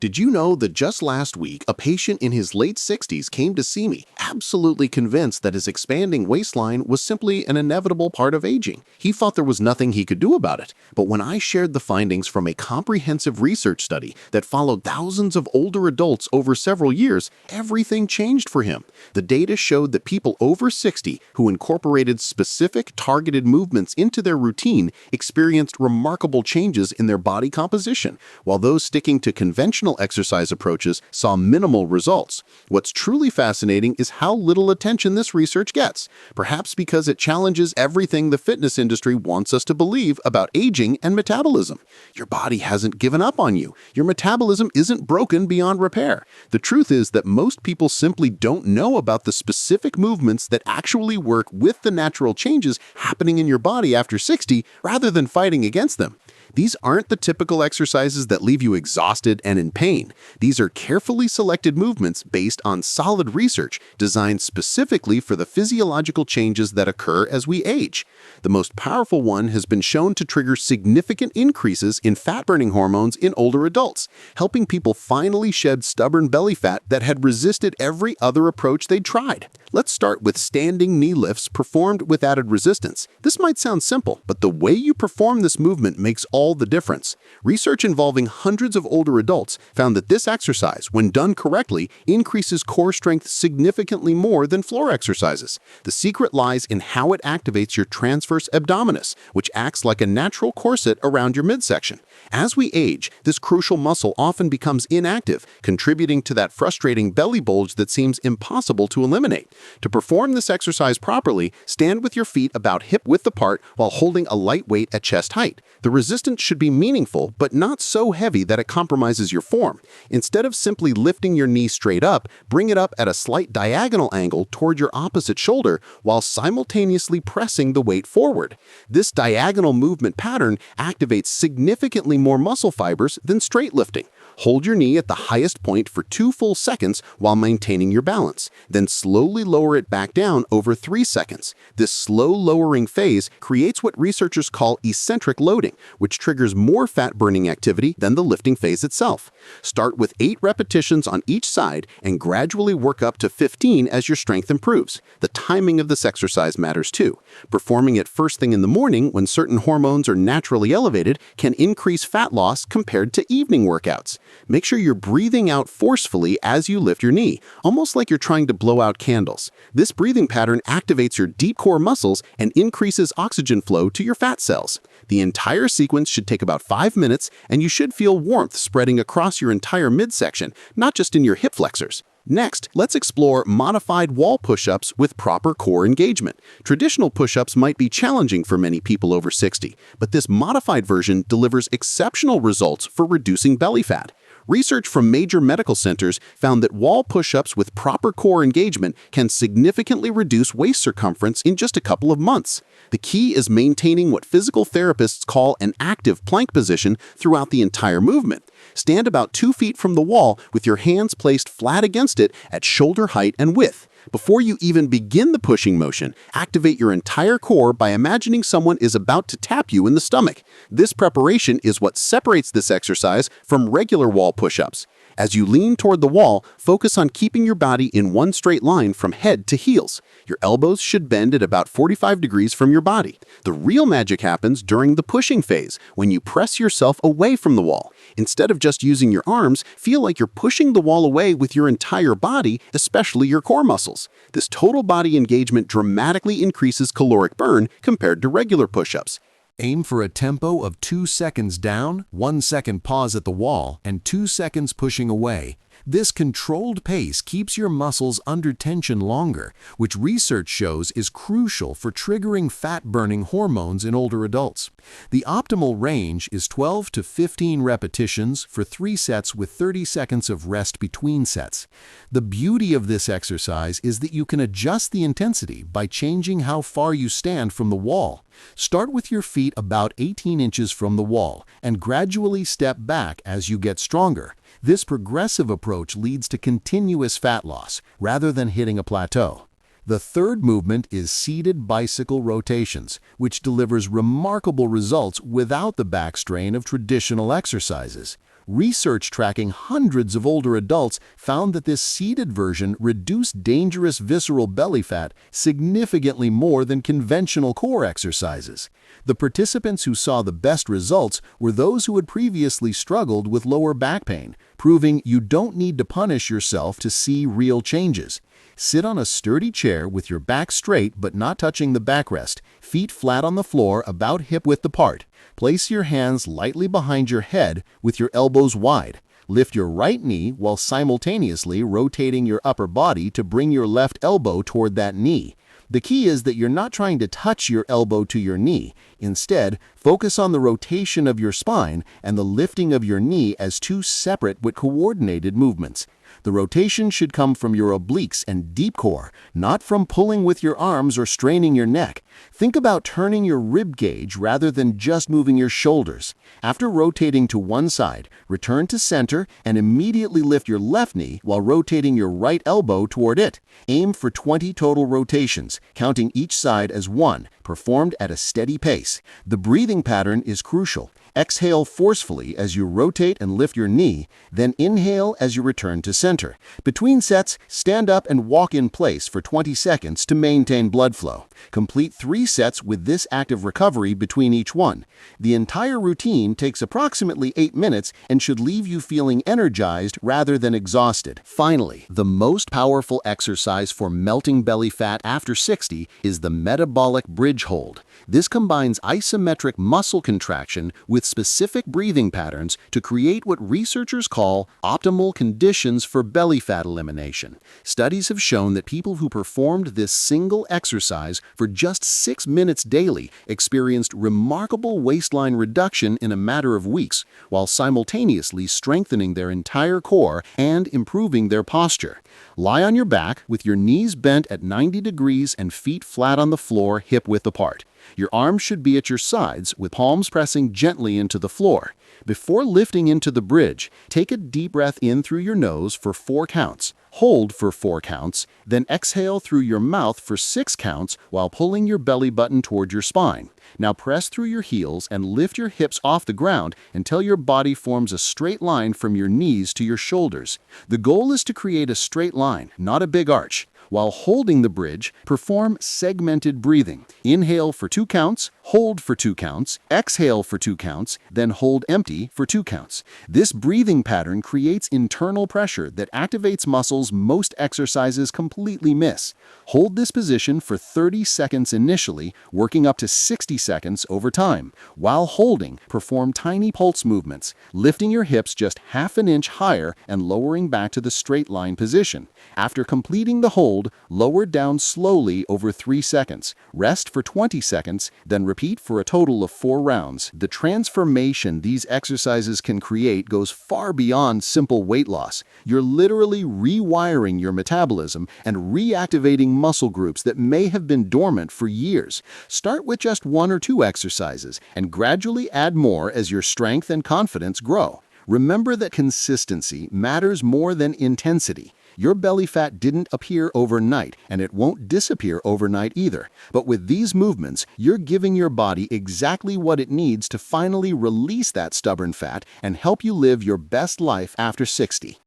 Did you know that just last week, a patient in his late 60s came to see me, absolutely convinced that his expanding waistline was simply an inevitable part of aging? He thought there was nothing he could do about it. But when I shared the findings from a comprehensive research study that followed thousands of older adults over several years, everything changed for him. The data showed that people over 60 who incorporated specific targeted movements into their routine experienced remarkable changes in their body composition, while those sticking to conventional exercise approaches saw minimal results. What's truly fascinating is how little attention this research gets, perhaps because it challenges everything the fitness industry wants us to believe about aging and metabolism. Your body hasn't given up on you. Your metabolism isn't broken beyond repair. The truth is that most people simply don't know about the specific movements that actually work with the natural changes happening in your body after 60 rather than fighting against them. These aren't the typical exercises that leave you exhausted and in pain. These are carefully selected movements based on solid research designed specifically for the physiological changes that occur as we age. The most powerful one has been shown to trigger significant increases in fat-burning hormones in older adults, helping people finally shed stubborn belly fat that had resisted every other approach they'd tried. Let's start with standing knee lifts performed with added resistance. This might sound simple, but the way you perform this movement makes all the difference. Research involving hundreds of older adults found that this exercise, when done correctly, increases core strength significantly more than floor exercises. The secret lies in how it activates your transverse abdominis, which acts like a natural corset around your midsection. As we age, this crucial muscle often becomes inactive, contributing to that frustrating belly bulge that seems impossible to eliminate. To perform this exercise properly, stand with your feet about hip-width apart while holding a light weight at chest height. The resistance should be meaningful, but not so heavy that it compromises your form. Instead of simply lifting your knee straight up, bring it up at a slight diagonal angle toward your opposite shoulder while simultaneously pressing the weight forward. This diagonal movement pattern activates significantly more muscle fibers than straight lifting. Hold your knee at the highest point for 2 full seconds while maintaining your balance. Then slowly lower it back down over 3 seconds. This slow lowering phase creates what researchers call eccentric loading, which triggers more fat-burning activity than the lifting phase itself. Start with 8 repetitions on each side and gradually work up to 15 as your strength improves. The timing of this exercise matters too. Performing it first thing in the morning when certain hormones are naturally elevated can increase fat loss compared to evening workouts. Make sure you're breathing out forcefully as you lift your knee, almost like you're trying to blow out candles. This breathing pattern activates your deep core muscles and increases oxygen flow to your fat cells. The entire sequence should take about 5 minutes, and you should feel warmth spreading across your entire midsection, not just in your hip flexors. Next, let's explore modified wall push-ups with proper core engagement. Traditional push-ups might be challenging for many people over 60, but this modified version delivers exceptional results for reducing belly fat. Research from major medical centers found that wall push-ups with proper core engagement can significantly reduce waist circumference in just a couple of months. The key is maintaining what physical therapists call an active plank position throughout the entire movement. Stand about 2 feet from the wall with your hands placed flat against it at shoulder height and width. Before you even begin the pushing motion, activate your entire core by imagining someone is about to tap you in the stomach. This preparation is what separates this exercise from regular wall push-ups. As you lean toward the wall, focus on keeping your body in one straight line from head to heels. Your elbows should bend at about 45 degrees from your body. The real magic happens during the pushing phase, when you press yourself away from the wall. Instead of just using your arms, feel like you're pushing the wall away with your entire body, especially your core muscles. This total body engagement dramatically increases caloric burn compared to regular push-ups. Aim for a tempo of 2 seconds down, 1 second pause at the wall, and 2 seconds pushing away. This controlled pace keeps your muscles under tension longer, which research shows is crucial for triggering fat-burning hormones in older adults. The optimal range is 12 to 15 repetitions for 3 sets with 30 seconds of rest between sets. The beauty of this exercise is that you can adjust the intensity by changing how far you stand from the wall. Start with your feet about 18 inches from the wall and gradually step back as you get stronger. This progressive approach leads to continuous fat loss rather than hitting a plateau. The third movement is seated bicycle rotations, which delivers remarkable results without the back strain of traditional exercises. Research tracking hundreds of older adults found that this seated version reduced dangerous visceral belly fat significantly more than conventional core exercises. The participants who saw the best results were those who had previously struggled with lower back pain, proving you don't need to punish yourself to see real changes. Sit on a sturdy chair with your back straight but not touching the backrest, feet flat on the floor about hip-width apart. Place your hands lightly behind your head with your elbows wide. Lift your right knee while simultaneously rotating your upper body to bring your left elbow toward that knee. The key is that you're not trying to touch your elbow to your knee. Instead, focus on the rotation of your spine and the lifting of your knee as two separate but coordinated movements. The rotation should come from your obliques and deep core, not from pulling with your arms or straining your neck. Think about turning your rib cage rather than just moving your shoulders. After rotating to one side, return to center and immediately lift your left knee while rotating your right elbow toward it. Aim for 20 total rotations, counting each side as one, performed at a steady pace. The breathing pattern is crucial. Exhale forcefully as you rotate and lift your knee, then inhale as you return to center. Between sets, stand up and walk in place for 20 seconds to maintain blood flow. Complete 3 sets with this active recovery between each one. The entire routine takes approximately 8 minutes and should leave you feeling energized rather than exhausted. Finally, the most powerful exercise for melting belly fat after 60 is the metabolic bridge hold. This combines isometric muscle contraction with specific breathing patterns to create what researchers call optimal conditions for belly fat elimination. Studies have shown that people who performed this single exercise for just 6 minutes daily experienced remarkable waistline reduction in a matter of weeks, while simultaneously strengthening their entire core and improving their posture. Lie on your back with your knees bent at 90 degrees and feet flat on the floor, hip-width apart. Your arms should be at your sides with palms pressing gently into the floor. Before lifting into the bridge, take a deep breath in through your nose for 4 counts. Hold for 4 counts, then exhale through your mouth for 6 counts while pulling your belly button toward your spine. Now press through your heels and lift your hips off the ground until your body forms a straight line from your knees to your shoulders. The goal is to create a straight line, not a big arch. While holding the bridge, perform segmented breathing. Inhale for 2 counts, hold for 2 counts, exhale for 2 counts, then hold empty for 2 counts. This breathing pattern creates internal pressure that activates muscles most exercises completely miss. Hold this position for 30 seconds initially, working up to 60 seconds over time. While holding, perform tiny pulse movements, lifting your hips just half an inch higher and lowering back to the straight line position. After completing the hold, lower down slowly over 3 seconds. Rest for 20 seconds, then repeat for a total of 4 rounds. The transformation these exercises can create goes far beyond simple weight loss. You're literally rewiring your metabolism and reactivating muscle groups that may have been dormant for years. Start with just 1 or 2 exercises and gradually add more as your strength and confidence grow. Remember that consistency matters more than intensity. Your belly fat didn't appear overnight, and it won't disappear overnight either. But with these movements, you're giving your body exactly what it needs to finally release that stubborn fat and help you live your best life after 60.